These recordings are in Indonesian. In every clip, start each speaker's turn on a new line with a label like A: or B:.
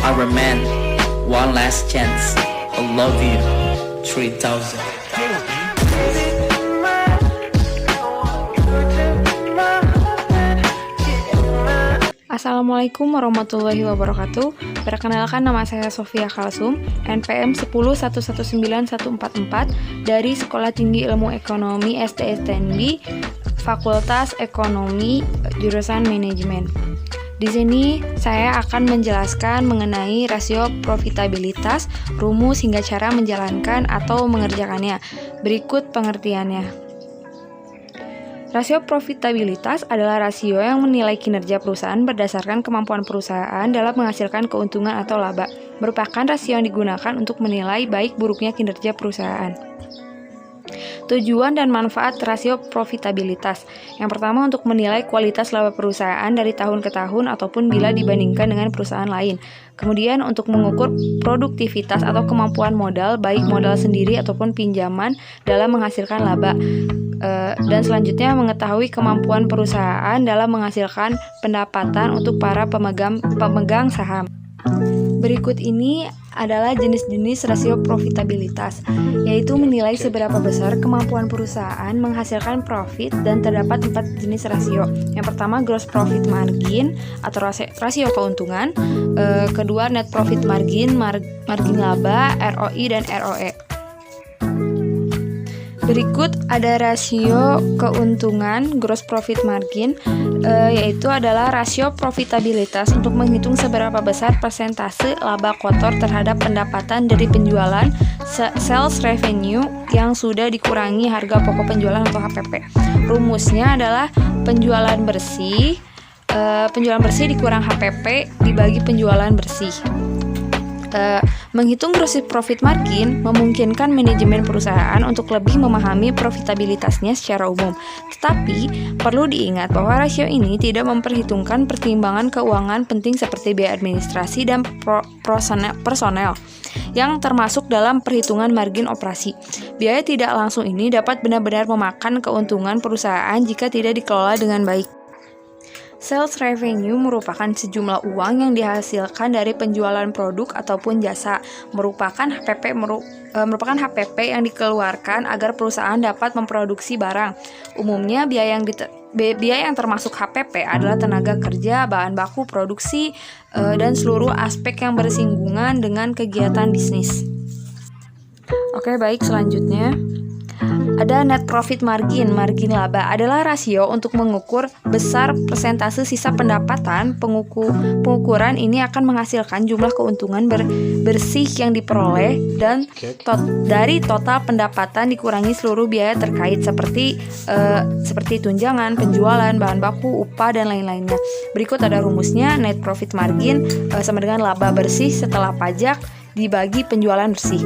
A: Iron Man, one last chance. I love you, 3000.
B: Assalamualaikum warahmatullahi wabarakatuh. Perkenalkan, nama saya Sofia Kalsum, NPM 10119144 dari Sekolah Tinggi Ilmu Ekonomi STSTNB, Fakultas Ekonomi, jurusan Manajemen. Di sini saya akan menjelaskan mengenai rasio profitabilitas, rumus hingga cara menjalankan atau mengerjakannya. Berikut pengertiannya. Rasio profitabilitas adalah rasio yang menilai kinerja perusahaan berdasarkan kemampuan perusahaan dalam menghasilkan keuntungan atau laba. Merupakan rasio yang digunakan untuk menilai baik buruknya kinerja perusahaan. Tujuan dan manfaat rasio profitabilitas. Yang pertama, untuk menilai kualitas laba perusahaan dari tahun ke tahun ataupun bila dibandingkan dengan perusahaan lain. Kemudian untuk mengukur produktivitas atau kemampuan modal, baik modal sendiri ataupun pinjaman dalam menghasilkan laba. Dan selanjutnya mengetahui kemampuan perusahaan dalam menghasilkan pendapatan untuk para pemegang saham. Berikut ini adalah jenis-jenis rasio profitabilitas, yaitu menilai seberapa besar kemampuan perusahaan menghasilkan profit, dan terdapat 4 jenis rasio. Yang pertama, gross profit margin atau rasio keuntungan. Kedua, net profit margin, margin laba, ROI dan ROE. Berikut ada rasio keuntungan, gross profit margin, yaitu adalah rasio profitabilitas untuk menghitung seberapa besar persentase laba kotor terhadap pendapatan dari penjualan, sales revenue yang sudah dikurangi harga pokok penjualan atau HPP. Rumusnya adalah penjualan bersih dikurang HPP dibagi penjualan bersih. Menghitung gross profit margin memungkinkan manajemen perusahaan untuk lebih memahami profitabilitasnya secara umum. Tetapi, perlu diingat bahwa rasio ini tidak memperhitungkan pertimbangan keuangan penting seperti biaya administrasi dan personel yang termasuk dalam perhitungan margin operasi. Biaya tidak langsung ini dapat benar-benar memakan keuntungan perusahaan jika tidak dikelola dengan baik. Sales revenue merupakan sejumlah uang yang dihasilkan dari penjualan produk ataupun jasa. Merupakan HPP yang dikeluarkan agar perusahaan dapat memproduksi barang. Umumnya biaya yang termasuk HPP adalah tenaga kerja, bahan baku produksi, dan seluruh aspek yang bersinggungan dengan kegiatan bisnis. Oke, baik, selanjutnya ada net profit margin, margin laba adalah rasio untuk mengukur besar persentase sisa pendapatan. Pengukuran ini akan menghasilkan jumlah keuntungan bersih yang diperoleh dan dari total pendapatan dikurangi seluruh biaya terkait seperti tunjangan, penjualan, bahan baku, upah, dan lain-lainnya. Berikut ada rumusnya. Net profit margin sama dengan laba bersih setelah pajak dibagi penjualan bersih.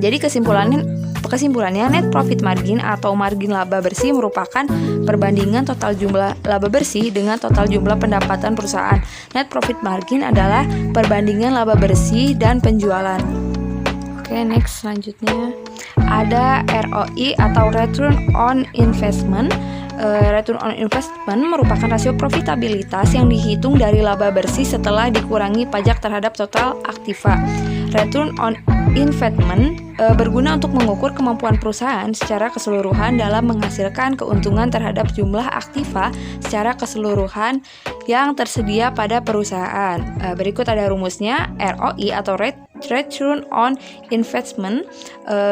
B: Jadi kesimpulannya, net profit margin atau margin laba bersih merupakan perbandingan total jumlah laba bersih dengan total jumlah pendapatan perusahaan. Net profit margin adalah perbandingan laba bersih dan penjualan. Oke, next, selanjutnya ada ROI atau return on investment. Return on investment merupakan rasio profitabilitas yang dihitung dari laba bersih setelah dikurangi pajak terhadap total aktiva. Return on investment berguna untuk mengukur kemampuan perusahaan secara keseluruhan dalam menghasilkan keuntungan terhadap jumlah aktiva secara keseluruhan yang tersedia pada perusahaan. Berikut ada rumusnya. ROI atau return on investment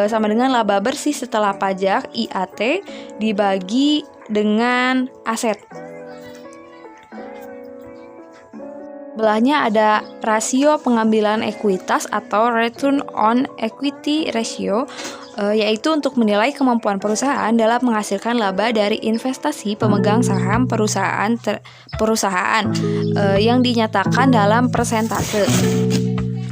B: sama dengan laba bersih setelah pajak IAT dibagi dengan aset. Belahnya ada rasio pengambilan ekuitas atau return on equity ratio, yaitu untuk menilai kemampuan perusahaan dalam menghasilkan laba dari investasi pemegang saham perusahaan yang dinyatakan dalam persentase.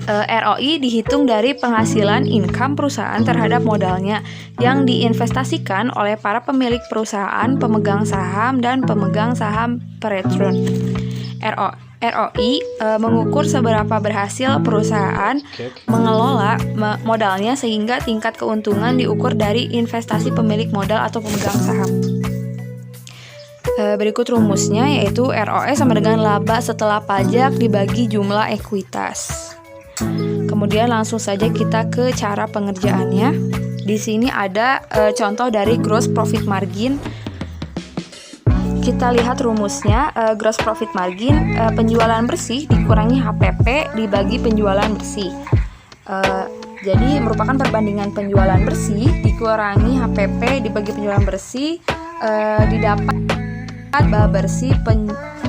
B: ROI dihitung dari penghasilan income perusahaan terhadap modalnya yang diinvestasikan oleh para pemilik perusahaan, pemegang saham, dan pemegang saham peretrun. ROI mengukur seberapa berhasil perusahaan mengelola modalnya sehingga tingkat keuntungan diukur dari investasi pemilik modal atau pemegang saham. Berikut rumusnya, yaitu ROE sama dengan laba setelah pajak dibagi jumlah ekuitas. kemudian langsung saja kita ke cara pengerjaannya. Di sini ada contoh dari gross profit margin. Kita lihat rumusnya. Gross profit margin, penjualan bersih dikurangi HPP dibagi penjualan bersih. Jadi merupakan perbandingan penjualan bersih dikurangi HPP dibagi penjualan bersih, didapat laba bersih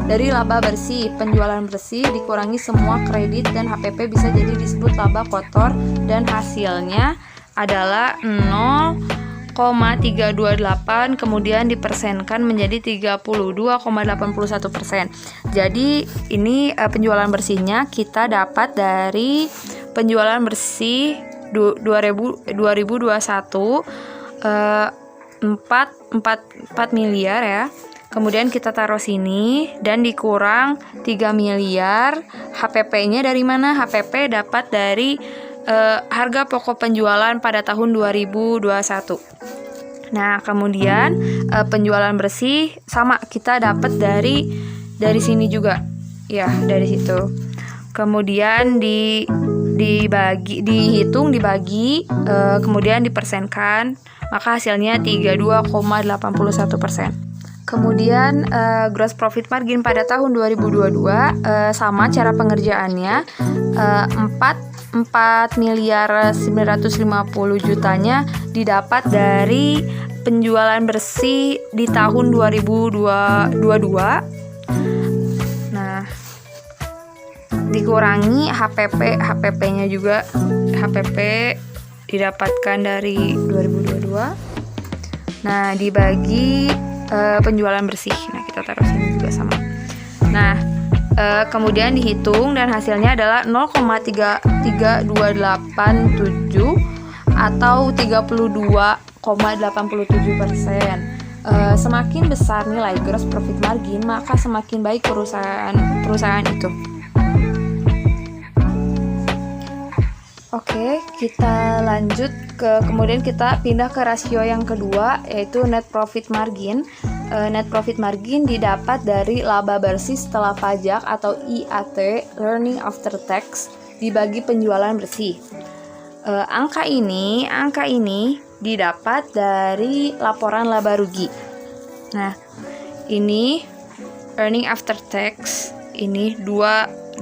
B: dari laba bersih penjualan bersih dikurangi semua kredit dan HPP bisa jadi disebut laba kotor, dan hasilnya adalah 0,328, kemudian dipersenkan menjadi 32,81%. Jadi ini penjualan bersihnya kita dapat dari penjualan bersih 2021 4 miliar ya. Kemudian kita taruh sini dan dikurang 3 miliar. HPP-nya dari mana? HPP dapat dari harga pokok penjualan pada tahun 2021. Nah, kemudian penjualan bersih sama kita dapat dari sini juga. Ya, dari situ. Kemudian dihitung, dibagi, kemudian dipersenkan, maka hasilnya 32,81%. Kemudian gross profit margin pada tahun 2022 sama cara pengerjaannya, 4 miliar 950 jutanya didapat dari penjualan bersih di tahun 2022. Nah, dikurangi HPP-nya juga, HPP didapatkan dari 2022. Nah, dibagi penjualan bersih. Nah, kita taruh sini juga sama. Nah, kemudian dihitung dan hasilnya adalah 0,3387 atau 32,87%. Semakin besar nilai gross profit margin, maka semakin baik perusahaan itu. Oke, kita lanjut kemudian kita pindah ke rasio yang kedua, yaitu net profit margin. Net profit margin didapat dari laba bersih setelah pajak atau IAT, earning after tax, dibagi penjualan bersih. Angka ini didapat dari laporan laba rugi. Nah, ini earning after tax, ini 245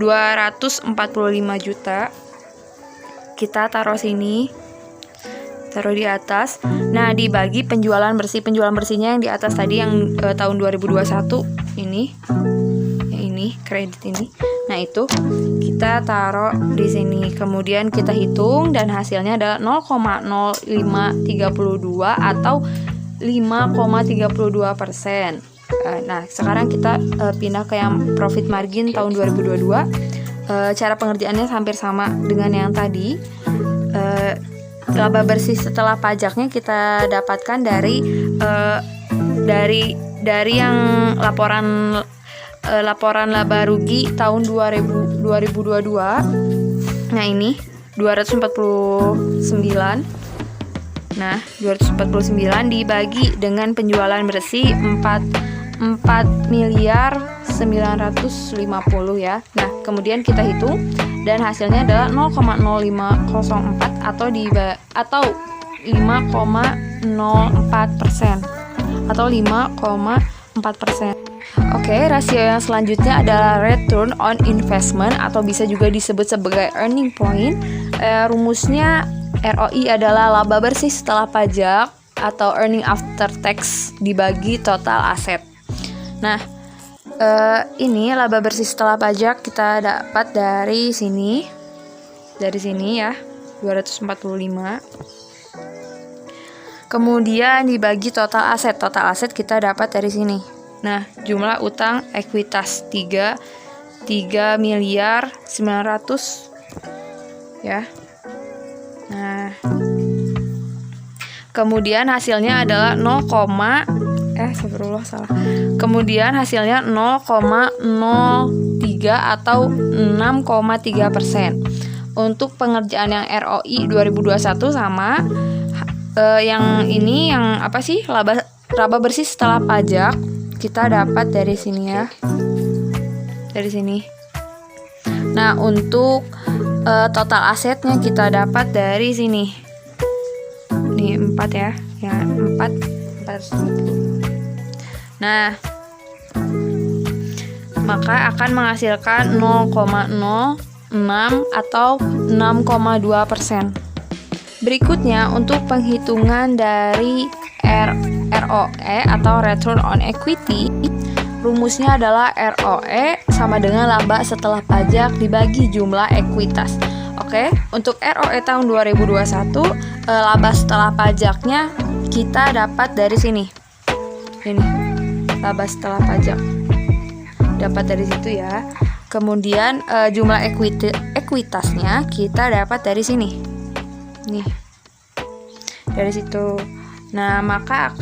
B: juta. Kita taruh sini, taruh di atas. Nah, dibagi penjualan bersihnya yang di atas tadi yang tahun 2021 ini, yang ini kredit ini. Nah, itu kita taruh di sini. Kemudian kita hitung dan hasilnya adalah 0,0532 atau 5,32%. Nah, sekarang kita pindah ke yang profit margin tahun 2022. Cara pengerjaannya hampir sama dengan yang tadi. Laba bersih setelah pajaknya kita dapatkan dari yang laporan laba rugi tahun 2022. Nah, ini 249. Nah, 249 dibagi dengan penjualan bersih 4 miliar 950 ya. Nah, kemudian kita hitung dan hasilnya adalah 0,0504 atau 5,04% atau 5,4%. Oke, rasio yang selanjutnya adalah return on investment atau bisa juga disebut sebagai earning point. Rumusnya ROI adalah laba bersih setelah pajak atau earning after tax dibagi total aset. Nah, ini laba bersih setelah pajak kita dapat dari sini ya, 245. Kemudian dibagi total aset kita dapat dari sini. Nah, jumlah utang ekuitas 3 miliar 900 ya. Nah, kemudian hasilnya adalah Kemudian hasilnya 0,03 atau 6,3%. Untuk pengerjaan yang ROI 2021 sama yang ini yang apa sih? Laba bersih setelah pajak kita dapat dari sini ya. Dari sini. Nah, untuk total asetnya kita dapat dari sini. Nih 4 ya. Ya, 450. Nah, maka akan menghasilkan 0,06 atau 6,2%. Berikutnya, untuk penghitungan dari ROE atau Return on Equity, rumusnya adalah ROE sama dengan laba setelah pajak dibagi jumlah ekuitas. Oke, untuk ROE tahun 2021, laba setelah pajaknya kita dapat dari sini. Ini, laba setelah pajak. Dapat dari situ ya. Kemudian jumlah ekuitasnya kita dapat dari sini. Nih. Dari situ. Nah, maka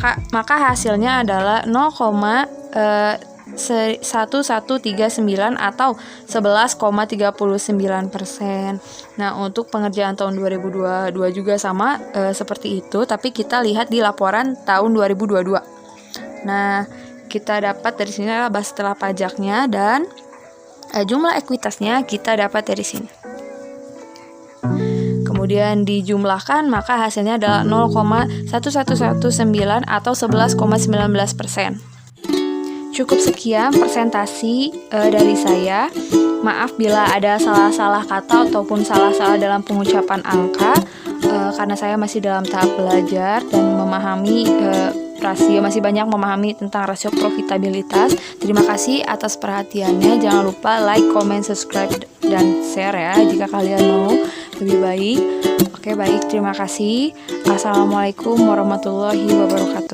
B: hasilnya adalah 0,1139 atau 11,39%. Nah, untuk pengerjaan tahun 2022 juga sama seperti itu, tapi kita lihat di laporan tahun 2022. Nah, kita dapat dari sini laba setelah pajaknya dan jumlah ekuitasnya kita dapat dari sini. Kemudian dijumlahkan, maka hasilnya adalah 0,1119 atau 11,19%. Cukup sekian presentasi dari saya. Maaf bila ada salah-salah kata ataupun salah-salah dalam pengucapan angka, karena saya masih dalam tahap belajar dan memahami rasio, masih banyak memahami tentang rasio profitabilitas. Terima kasih atas perhatiannya. Jangan lupa like, comment, subscribe, dan share ya jika kalian mau lebih baik. Oke, baik, terima kasih. Assalamualaikum warahmatullahi wabarakatuh.